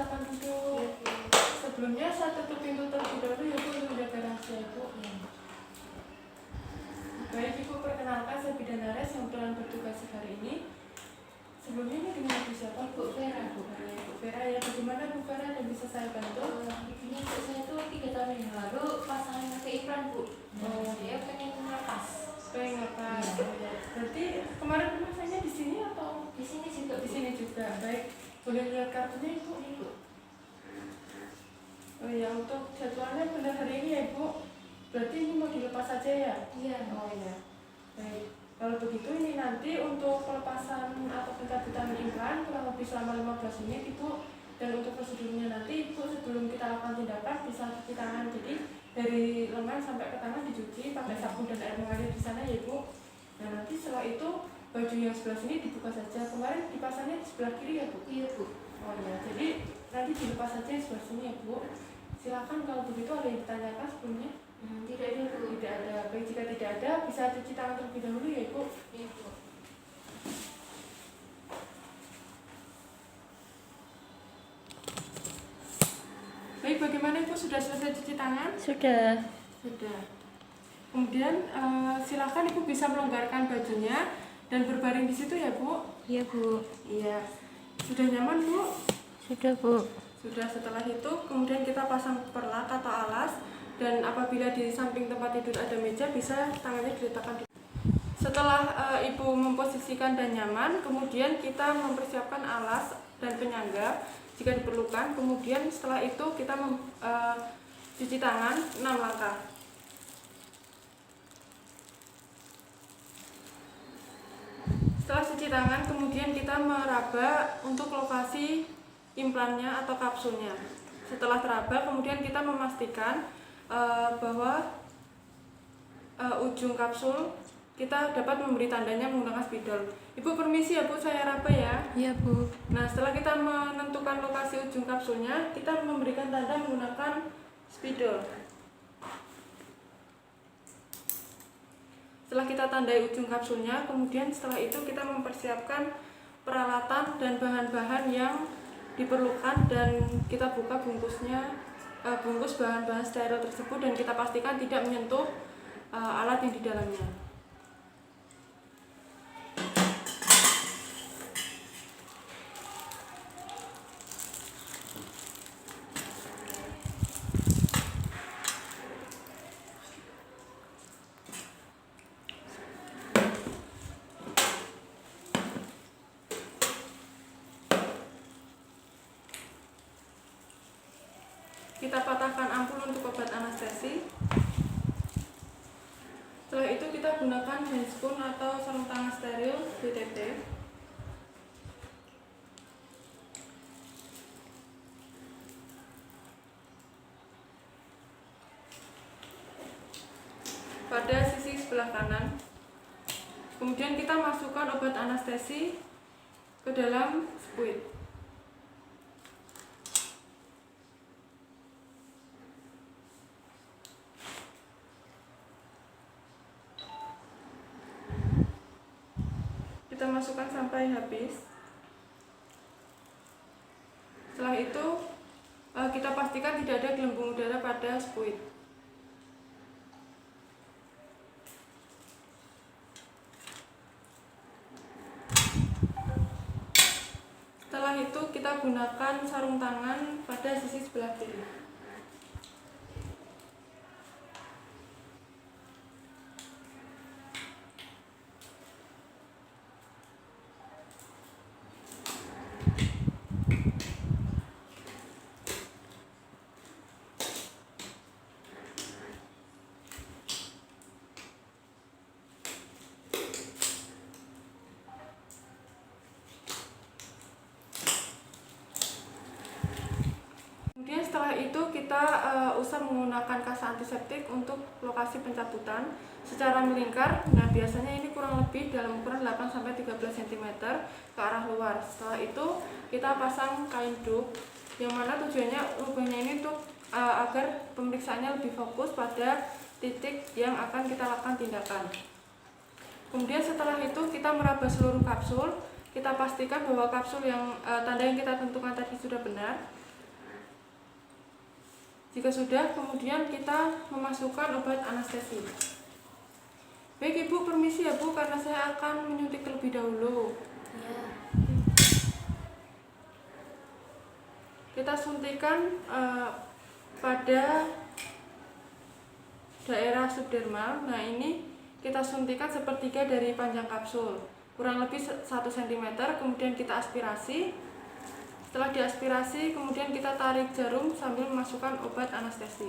silakan duduk. Sebelumnya saya tutup pintu terlebih dahulu ya Bu, untuk jaga rahasia Ibu. Baik Ibu, perkenalkan saya Bidan Ares yang kebetulan bertugas hari ini. Sebelumnya ini dengan Ibu siapa? Bu Vera. Bu Vera ya, bagaimana Bu Vera dan bisa saya bantu? Ini ibu saya tuh 3 tahun yang lalu pasangan pakai iklan Bu. Dia pengen ngelepas. Pengen apa? Berarti kemarin pemasangnya di sini atau Di sini juga. di sini juga? Baik, boleh lihat kartunya Ibu? Ibu. Oh ya, untuk jadwalnya benar hari ini ya Ibu. Berarti ini mau dilepas saja ya? Iya. Oh ya. Baik. Kalau begitu ini nanti untuk pelepasan atau pencabutan implan kurang lebih selama 15 menit Ibu. Dan untuk prosedurnya nanti Ibu sebelum kita lakukan tindakan bisa cuci tangan. Jadi dari lengan sampai ke tangan dicuci pakai sabun dan air mengalir di sana ya Ibu. Nah nanti setelah itu baju yang sebelah sini dibuka saja. Kemarin dipasangnya di sebelah kiri ya Bu? Iya Bu. Oh ya, jadi nanti dilepas saja yang sebelah sini ya Bu. Silakan kalau begitu ada yang ditanyakan sebelumnya? Tidak ada Bu. Tidak ada. Baik, jika tidak ada bisa cuci tangan terlebih dahulu ya Ibu. Iya Bu. Baik, bagaimana Ibu sudah selesai cuci tangan? Sudah. Sudah. Kemudian silakan Ibu bisa melonggarkan bajunya dan berbaring di situ ya Bu. Iya Bu. Iya. Sudah nyaman Bu? Sudah Bu. Sudah. Setelah itu kemudian kita pasang perlat atau alas dan apabila di samping tempat tidur ada meja bisa tangannya diletakkan di. Setelah Ibu memposisikan dan nyaman, kemudian kita mempersiapkan alas dan penyangga jika diperlukan. Kemudian setelah itu kita cuci tangan 6 langkah. Setelah cuci tangan, kemudian kita meraba untuk lokasi implannya atau kapsulnya. Setelah teraba, kemudian kita memastikan bahwa ujung kapsul kita dapat memberi tandanya menggunakan spidol. Ibu permisi ya Bu, saya raba ya. Iya Bu. Nah, setelah kita menentukan lokasi ujung kapsulnya, kita memberikan tanda menggunakan spidol. Setelah kita tandai ujung kapsulnya, kemudian setelah itu kita mempersiapkan peralatan dan bahan-bahan yang diperlukan dan kita buka bungkusnya, bungkus bahan-bahan steril tersebut dan kita pastikan tidak menyentuh alat yang di dalamnya. Kita patahkan ampul untuk obat anestesi. Setelah itu kita gunakan handscoon atau sarung tangan steril BTT. Pada sisi sebelah kanan. Kemudian kita masukkan obat anestesi ke dalam squid. Kita masukkan sampai habis. Setelah itu kita pastikan tidak ada gelembung udara pada squid. Setelah itu kita gunakan sarung tangan pada sisi sebelah kiri. Kemudian setelah itu kita usap menggunakan kasa antiseptik untuk lokasi pencabutan secara melingkar. Nah, biasanya ini kurang lebih dalam ukuran 8-13 cm ke arah luar. Setelah itu kita pasang kain dup, yang mana tujuannya lubangnya ini untuk agar pemeriksaannya lebih fokus pada titik yang akan kita lakukan tindakan. Kemudian setelah itu kita meraba seluruh kapsul. Kita pastikan bahwa kapsul yang tanda yang kita tentukan tadi sudah benar. Jika sudah, kemudian kita memasukkan obat anestesi. Baik Ibu, permisi ya Bu, karena saya akan menyuntik terlebih dahulu. Ya. Kita suntikan pada daerah subdermal. Nah, ini kita suntikan sepertiga dari panjang kapsul, kurang lebih 1 cm. Kemudian kita aspirasi. Setelah diaspirasi, kemudian kita tarik jarum sambil memasukkan obat anestesi.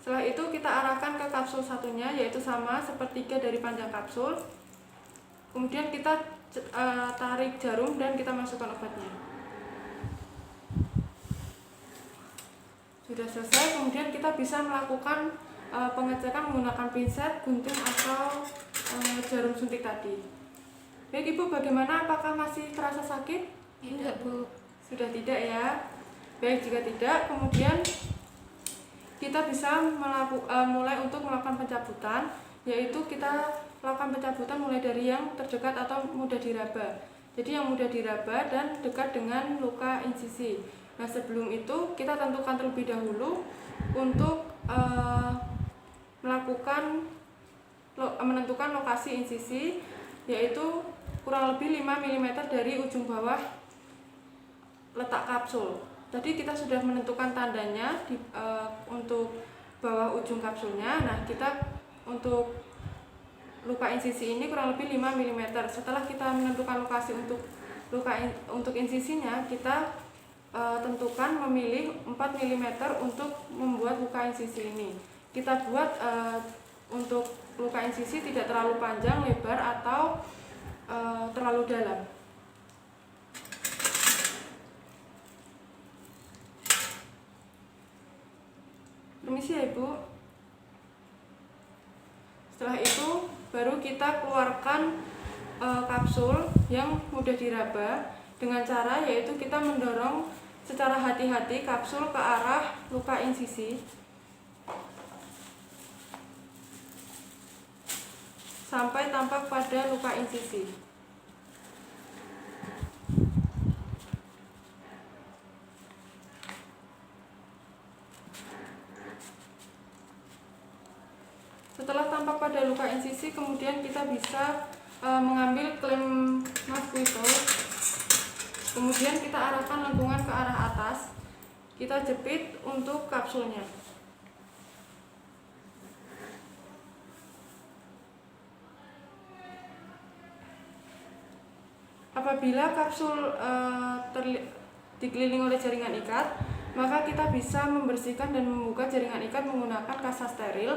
Setelah itu kita arahkan ke kapsul satunya, yaitu sama sepertiga dari panjang kapsul. Kemudian kita tarik jarum dan kita masukkan obatnya. Sudah selesai, kemudian kita bisa melakukan pengecekan menggunakan pinset, gunting atau jarum suntik tadi. Baik Ibu, bagaimana? Apakah masih terasa sakit? Tidak Bu. Sudah tidak ya? Baik, jika tidak, kemudian kita bisa mulai untuk melakukan pencabutan, yaitu kita lakukan pencabutan mulai dari yang terdekat atau mudah diraba. Jadi yang mudah diraba dan dekat dengan luka insisi. Nah, sebelum itu kita tentukan terlebih dahulu untuk menentukan lokasi insisi, yaitu kurang lebih 5 mm dari ujung bawah letak kapsul. Tadi kita sudah menentukan tandanya untuk bawah ujung kapsulnya. Nah, kita untuk luka insisi ini kurang lebih 5 mm. Setelah kita menentukan lokasi untuk insisinya, kita tentukan memilih 4 mm untuk membuat luka insisi ini. Kita buat untuk luka insisi tidak terlalu panjang, lebar, atau terlalu dalam. Permisi ya Ibu. Setelah itu baru kita keluarkan kapsul yang mudah diraba dengan cara yaitu kita mendorong secara hati-hati kapsul ke arah luka insisi sampai tampak pada luka insisi. Setelah tampak pada luka insisi, kemudian kita bisa mengambil klem mosquito. Kemudian kita arahkan lengkungan ke arah atas. Kita jepit untuk kapsulnya. Apabila kapsul dikelilingi oleh jaringan ikat, maka kita bisa membersihkan dan membuka jaringan ikat menggunakan kasa steril,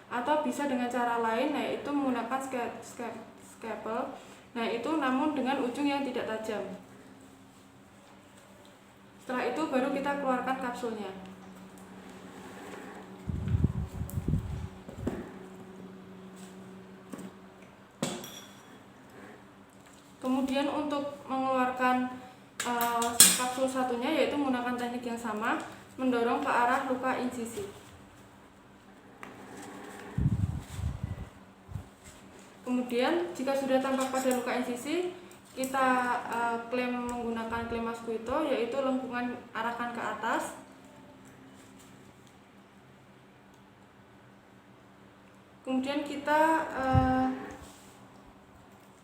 atau bisa dengan cara lain, yaitu menggunakan scalpel. Nah, itu namun dengan ujung yang tidak tajam. Setelah itu baru kita keluarkan kapsulnya. Kemudian untuk mengeluarkan kapsul satunya, yaitu menggunakan teknik yang sama, mendorong ke arah luka insisi. Kemudian jika sudah tampak pada luka insisi, kita klem menggunakan klem mosquito, yaitu lengkungan arahkan ke atas. Kemudian kita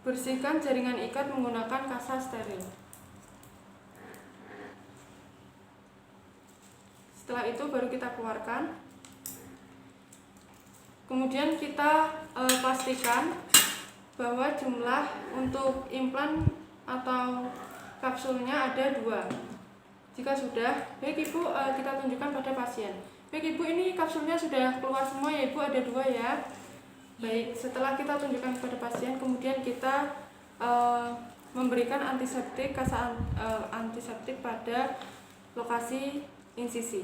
bersihkan jaringan ikat menggunakan kasa steril. Setelah itu baru kita keluarkan. Kemudian kita pastikan bahwa jumlah untuk implan atau kapsulnya ada 2. Jika sudah, baik Ibu, kita tunjukkan pada pasien. Baik Ibu, ini kapsulnya sudah keluar semua ya Ibu, ada 2 ya. Baik, setelah kita tunjukkan kepada pasien, kemudian kita memberikan antiseptik, kasa antiseptik pada lokasi insisi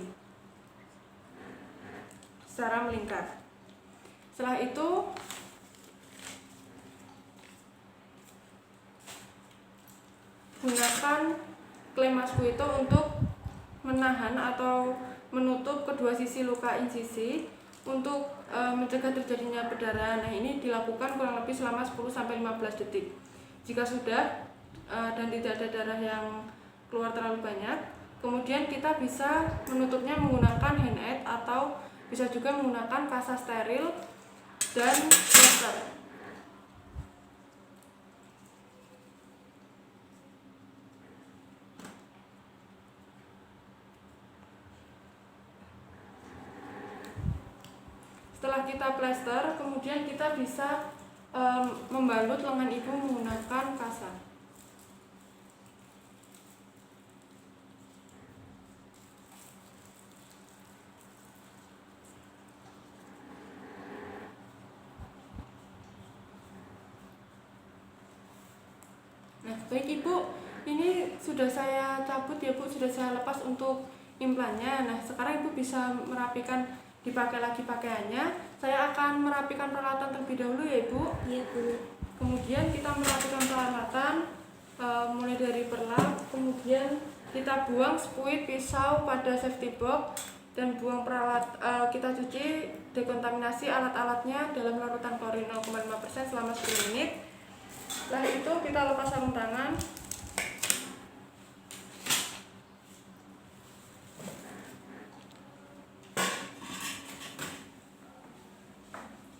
secara melingkar. Setelah itu gunakan klem mosquito untuk menahan atau menutup kedua sisi luka insisi untuk mencegah terjadinya perdarahan. Nah, ini dilakukan kurang lebih selama 10-15 detik. Jika sudah dan tidak ada darah yang keluar terlalu banyak, Kemudian kita bisa menutupnya menggunakan hand aid atau bisa juga menggunakan kasa steril dan plester. Setelah kita plester, kemudian kita bisa membalut lengan ibu menggunakan kasa. Nah, baik ibu, ini sudah saya cabut ya bu, sudah saya lepas untuk implannya. Nah, sekarang ibu bisa merapikan, dipakai lagi pakaiannya. Saya akan merapikan peralatan terlebih dahulu ya ibu. Iya bu. Kemudian kita merapikan peralatan, mulai dari perlap, kemudian kita buang spuit, pisau pada safety box, dan buang kita cuci dekontaminasi alat-alatnya dalam larutan klorin 0,5% selama 10 menit. Setelah itu kita lepas sarung tangan.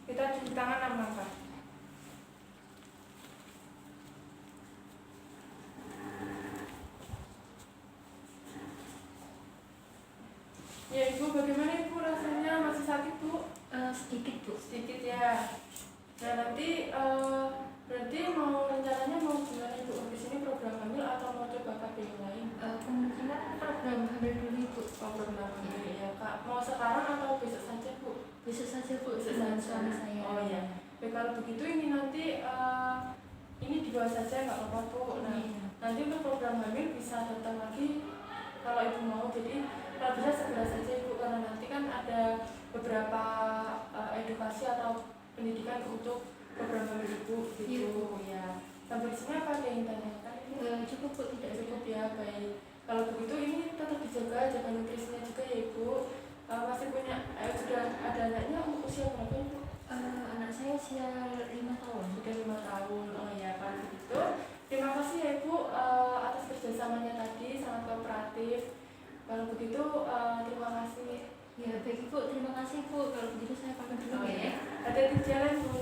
Kita cuci tangan 6 langkah. Ya ibu, bagaimana ibu rasanya? Masih sakit bu? Sedikit bu. Sedikit ya. Nah nanti berarti rencananya mau gimana ibu? Habis ini program hamil atau mau coba KB yang lain? Kemungkinan program hamil dulu bu. Program hamil ya kak. Mau sekarang atau besok saja bu? Besok saja bu. Besok Dengan saja. suami saya. Oh ya. Baik, kalau begitu ini nanti ini dibawa saja nggak apa-apa bu. Nah nanti untuk program hamil bisa datang lagi kalau ibu mau. Jadi kalau bisa segera saja ibu, karena nanti kan ada beberapa edukasi atau pendidikan untuk program hamil ibu gitu ya. Sampai di sini apa ada yang ditanyakan? Cukup bu, tidak Cukup ya, baik. Kalau begitu ini tetap jaga nutrisinya juga ya ibu. Masih punya sudah ada anaknya, usia berapa ibu? Anak saya usia 5 tahun. Sudah 5 tahun. Oh ya, kalau begitu terima kasih ya ibu atas kerjasamanya tadi, sangat kooperatif. Kalau begitu terima kasih. Ya baik bu, terima kasih bu. Kalau begitu saya pamit dulu Oh ya. ya, hati-hati di jalan bu.